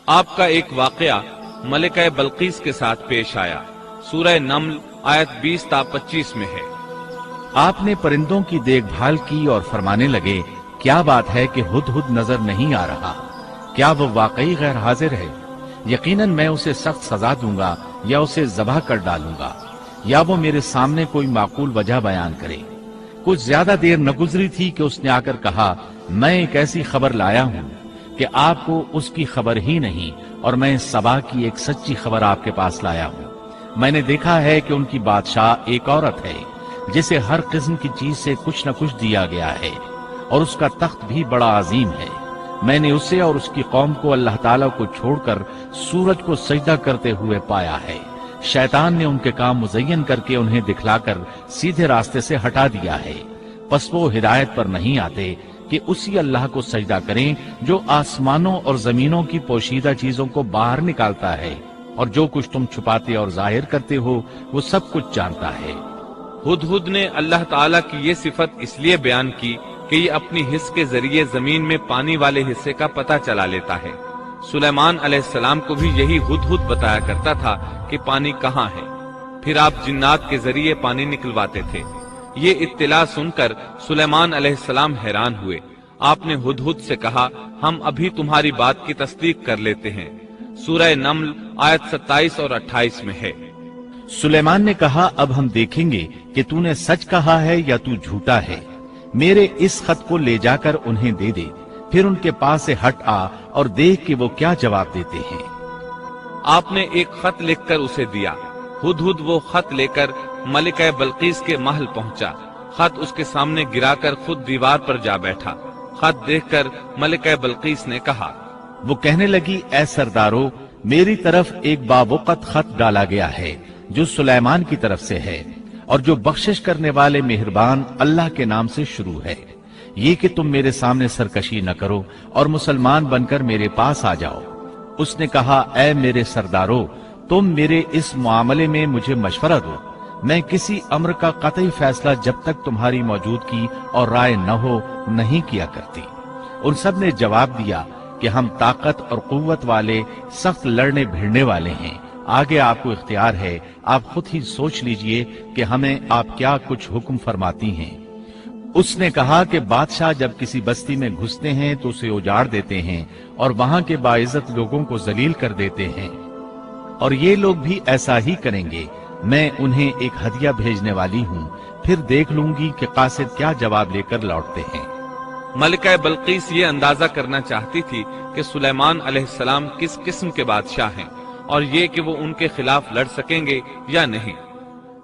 آپ کا ایک واقعہ ملکہ بلقیس کے ساتھ پیش آیا۔ سورہ نمل آیت 20 تا 25 میں ہے۔ آپ نے پرندوں کی دیکھ بھال کی اور فرمانے لگے، کیا بات ہے کہ ہدہد نظر نہیں آ رہا؟ کیا وہ واقعی غیر حاضر ہے؟ یقیناً میں اسے سخت سزا دوں گا یا اسے ذبح کر ڈالوں گا، یا وہ میرے سامنے کوئی معقول وجہ بیان کرے۔ کچھ زیادہ دیر نہ گزری تھی کہ اس نے آ کر کہا، میں ایک ایسی خبر لایا ہوں کہ آپ کو اس کی خبر ہی نہیں، اور میں سبا کی ایک سچی خبر آپ کے پاس لایا ہوں۔ میں نے دیکھا ہے کہ ان کی بادشاہ ایک عورت ہے جسے ہر قسم کی چیز سے کچھ نہ کچھ دیا گیا ہے، اور اس کا تخت بھی بڑا عظیم ہے۔ میں نے اسے اور اس کی قوم کو اللہ تعالیٰ کو چھوڑ کر سورج کو سجدہ کرتے ہوئے پایا ہے۔ شیطان نے ان کے کام مزین کر کے انہیں دکھلا کر سیدھے راستے سے ہٹا دیا ہے، پس وہ ہدایت پر نہیں آتے کہ اسی اللہ کو سجدہ کریں جو آسمانوں اور زمینوں کی پوشیدہ چیزوں کو باہر نکالتا ہے، اور جو کچھ تم چھپاتے اور ظاہر کرتے ہو وہ سب کچھ جانتا ہے۔ ہدہد نے اللہ تعالیٰ کی یہ صفت اس لیے بیان کی کہ یہ اپنی حس کے ذریعے زمین میں پانی والے حصے کا پتہ چلا لیتا ہے۔ سلیمان علیہ السلام کو بھی یہی ہدہد بتایا کرتا تھا کہ پانی کہاں ہے، پھر آپ جنات کے ذریعے پانی نکلواتے تھے۔ یہ اطلاع سن کر سلیمان علیہ السلام حیران ہوئے۔ آپ نے ہدہد سے کہا، ہم ابھی تمہاری بات کی تصدیق کر لیتے ہیں۔ سورہ نمل آیت 27 اور 28 میں ہے۔ سلیمان نے کہا، اب ہم دیکھیں گے کہ تو نے سچ کہا ہے یا تو جھوٹا ہے۔ میرے اس خط کو لے جا کر انہیں دے دے، پھر ان کے پاس سے ہٹ آ اور دیکھ کہ وہ کیا جواب دیتے ہیں۔ آپ نے ایک خط لکھ کر اسے دیا۔ ہدہد وہ خط لے کر ملکہ بلقیس کے محل پہنچا۔ خط اس کے سامنے گرا کر خود دیوار پر جا بیٹھا۔ خط دیکھ کر ملکہ بلقیس نے کہا، وہ کہنے لگی، اے سردارو، میری طرف ایک باوقت خط ڈالا گیا ہے جو سلیمان کی طرف سے ہے، اور جو بخشش کرنے والے مہربان اللہ کے نام سے شروع ہے، یہ کہ تم میرے سامنے سرکشی نہ کرو اور مسلمان بن کر میرے پاس آ جاؤ۔ اس نے کہا، اے میرے سردارو، تم میرے اس معاملے میں مجھے مشورہ دو۔ میں کسی امر کا قطعی فیصلہ جب تک تمہاری موجودگی اور رائے نہ ہو نہیں کیا کرتی۔ ان سب نے جواب دیا کہ ہم طاقت اور قوت والے، سخت لڑنے بھیڑنے والے ہیں، آگے آپ کو اختیار ہے، آپ خود ہی سوچ لیجئے کہ ہمیں آپ کیا کچھ حکم فرماتی ہیں۔ اس نے کہا کہ بادشاہ جب کسی بستی میں گھستے ہیں تو اسے اجاڑ دیتے ہیں اور وہاں کے باعزت لوگوں کو ذلیل کر دیتے ہیں، اور یہ لوگ بھی ایسا ہی کریں گے۔ میں انہیں ایک ہدیہ بھیجنے والی ہوں، پھر دیکھ لوں گی کہ قاصد کیا جواب لے کر لوٹتے ہیں۔ ملکہ بلقیس یہ اندازہ کرنا چاہتی تھی کہ سلیمان علیہ السلام کس قسم کے بادشاہ ہیں، اور یہ کہ وہ ان کے خلاف لڑ سکیں گے یا نہیں۔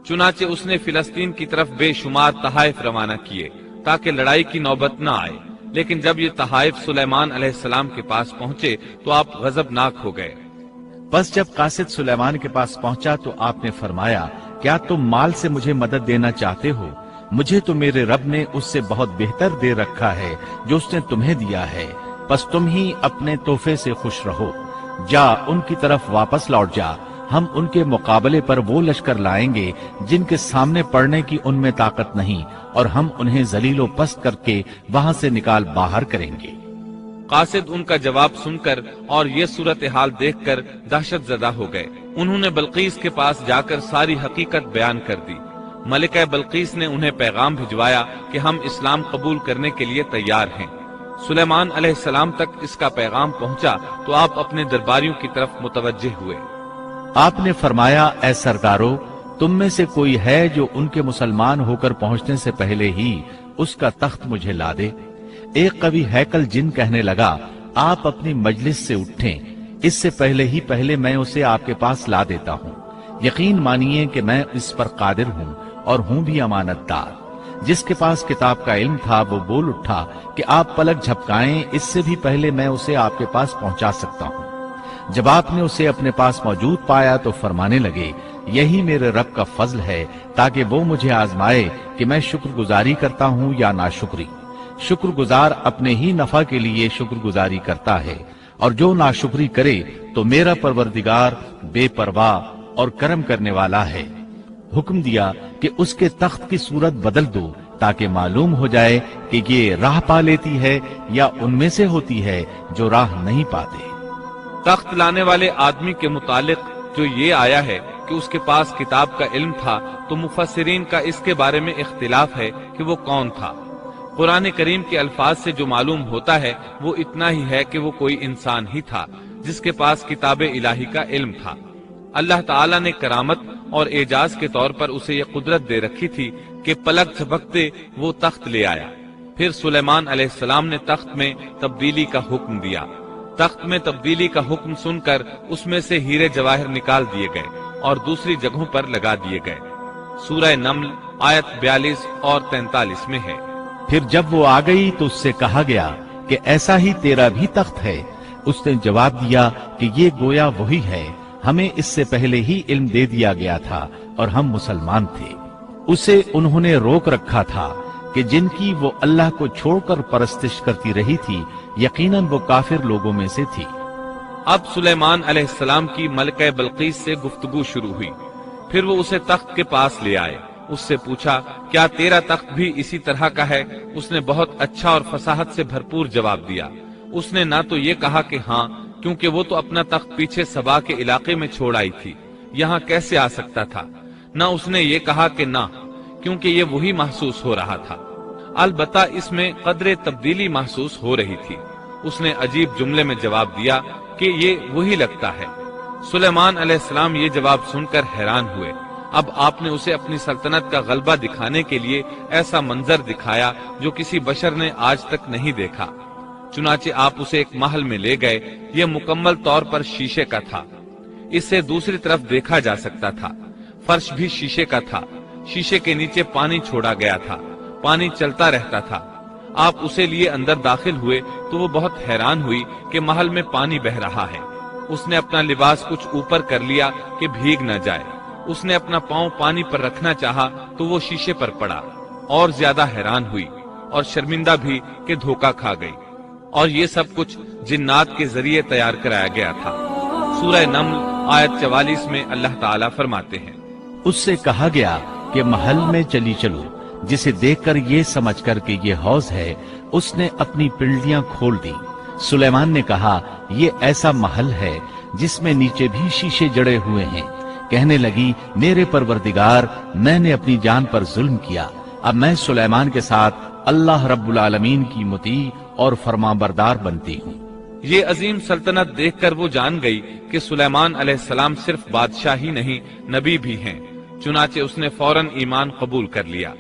چنانچہ اس نے فلسطین کی طرف بے شمار تحائف روانہ کیے تاکہ لڑائی کی نوبت نہ آئے، لیکن جب یہ تحائف سلیمان علیہ السلام کے پاس پہنچے تو آپ غضبناک ہو گئے۔ بس جب قاصد سلیمان کے پاس پہنچا تو آپ نے فرمایا، کیا تم مال سے مجھے مدد دینا چاہتے ہو؟ مجھے تو میرے رب نے اس سے بہت بہتر دے رکھا ہے جو اس نے تمہیں دیا ہے، بس تم ہی اپنے تحفے سے خوش رہو۔ جا ان کی طرف واپس لوٹ جا، ہم ان کے مقابلے پر وہ لشکر لائیں گے جن کے سامنے پڑنے کی ان میں طاقت نہیں، اور ہم انہیں ذلیل و پست کر کے وہاں سے نکال باہر کریں گے۔ قاصد ان کا جواب سن کر اور یہ صورتحال دیکھ کر دہشت زدہ ہو گئے۔ انہوں نے بلقیس کے پاس جا کر ساری حقیقت بیان کر دی۔ ملکہ بلقیس نے انہیں پیغام بھجوایا کہ ہم اسلام قبول کرنے کے لیے تیار ہیں۔ سلیمان علیہ السلام تک اس کا پیغام پہنچا تو آپ اپنے درباریوں کی طرف متوجہ ہوئے۔ آپ نے فرمایا، اے سردارو، تم میں سے کوئی ہے جو ان کے مسلمان ہو کر پہنچنے سے پہلے ہی اس کا تخت مجھے لا دے؟ ایک قوی ہیکل جن کہنے لگا، آپ اپنی مجلس سے اٹھیں، اس سے پہلے میں اسے آپ کے پاس لا دیتا ہوں۔ یقین مانیے کہ میں اس پر قادر ہوں اور ہوں بھی امانت دار۔ جس کے پاس کتاب کا علم تھا وہ بول اٹھا کہ آپ پلک جھپکائیں، اس سے بھی پہلے میں اسے آپ کے پاس پہنچا سکتا ہوں۔ جب آپ نے اسے اپنے پاس موجود پایا تو فرمانے لگے، یہی میرے رب کا فضل ہے تاکہ وہ مجھے آزمائے کہ میں شکر گزاری کرتا ہوں یا ناشکری۔ شکر گزار اپنے ہی نفع کے لیے شکر گزاری کرتا ہے، اور جو ناشکری کرے تو میرا پروردگار بے پرواہ اور کرم کرنے والا ہے۔ حکم دیا کہ اس کے تخت کی صورت بدل دو تاکہ معلوم ہو جائے کہ یہ راہ پا لیتی ہے یا ان میں سے ہوتی ہے جو راہ نہیں پاتے۔ تخت لانے والے آدمی کے متعلق جو یہ آیا ہے کہ اس کے پاس کتاب کا علم تھا، تو مفسرین کا اس کے بارے میں اختلاف ہے کہ وہ کون تھا۔ قرآن کریم کے الفاظ سے جو معلوم ہوتا ہے وہ اتنا ہی ہے کہ وہ کوئی انسان ہی تھا جس کے پاس کتاب الہی کا علم تھا۔ اللہ تعالیٰ نے کرامت اور اعجاز کے طور پر اسے یہ قدرت دے رکھی تھی کہ پلک جھپکتے وہ تخت لے آیا۔ پھر سلیمان علیہ السلام نے تخت میں تبدیلی کا حکم دیا۔ تخت میں تبدیلی کا حکم سن کر اس میں سے ہیرے جواہر نکال دیے گئے اور دوسری جگہوں پر لگا دیے گئے۔ سورہ نمل آیت 42 اور 43 میں ہے۔ پھر جب وہ آ گئی تو اس سے کہا گیا کہ ایسا ہی تیرا بھی تخت ہے۔ اس نے جواب دیا کہ یہ گویا وہی ہے، ہمیں اس سے پہلے ہی علم دے دیا گیا تھا اور ہم مسلمان تھے۔ اسے انہوں نے روک رکھا تھا کہ جن کی وہ اللہ کو چھوڑ کر پرستش کرتی رہی تھی، یقیناً وہ کافر لوگوں میں سے تھی۔ اب سلیمان علیہ السلام کی ملکہ بلقیس سے گفتگو شروع ہوئی۔ پھر وہ اسے تخت کے پاس لے آئے۔ اس سے پوچھا، کیا تیرا تخت بھی اسی طرح کا ہے؟ اس نے بہت اچھا اور فصاحت سے بھرپور جواب دیا۔ اس نے نہ تو یہ کہا کہ ہاں، کیونکہ وہ تو اپنا تخت پیچھے سبا کے علاقے میں چھوڑ آئی تھی، یہاں کیسے آ سکتا تھا، نہ اس نے یہ کہا کہ نہ، کیونکہ یہ وہی محسوس ہو رہا تھا۔ البتہ اس میں قدرے تبدیلی محسوس ہو رہی تھی۔ اس نے عجیب جملے میں جواب دیا کہ یہ وہی لگتا ہے۔ سلیمان علیہ السلام یہ جواب سن کر حیران ہوئے۔ اب آپ نے اسے اپنی سلطنت کا غلبہ دکھانے کے لیے ایسا منظر دکھایا جو کسی بشر نے آج تک نہیں دیکھا۔ چنانچہ آپ اسے ایک محل میں لے گئے۔ یہ مکمل طور پر شیشے کا تھا۔ اس سے دوسری طرف دیکھا جا سکتا تھا۔ فرش بھی شیشے کا تھا۔ شیشے کے نیچے پانی چھوڑا گیا تھا۔ پانی چلتا رہتا تھا۔ آپ اسے لیے اندر داخل ہوئے تو وہ بہت حیران ہوئی کہ محل میں پانی بہ رہا ہے۔ اس نے اپنا لباس کچھ اوپر کر لیا کہ بھیگ نہ جائے۔ اس نے اپنا پاؤں پانی پر رکھنا چاہا تو وہ شیشے پر پڑا، اور زیادہ حیران ہوئی اور شرمندہ بھی کہ دھوکہ کھا گئی۔ اور یہ سب کچھ جنات کے ذریعے تیار کرایا گیا تھا۔ سورہ نمل آیت 44 میں اللہ تعالیٰ فرماتے ہیں، اس سے کہا گیا کہ محل میں چلی چلو، جسے دیکھ کر یہ سمجھ کر کہ یہ حوض ہے، اس نے اپنی پنڈلیاں کھول دی۔ سلیمان نے کہا، یہ ایسا محل ہے جس میں نیچے بھی شیشے جڑے ہوئے ہیں۔ کہنے لگی، میرے پروردگار، میں نے اپنی جان پر ظلم کیا۔ اب میں سلیمان کے ساتھ اللہ رب العالمین کی مطیع اور فرمانبردار بنتی ہوں۔ یہ عظیم سلطنت دیکھ کر وہ جان گئی کہ سلیمان علیہ السلام صرف بادشاہ ہی نہیں، نبی بھی ہیں۔ چنانچہ اس نے فوراً ایمان قبول کر لیا۔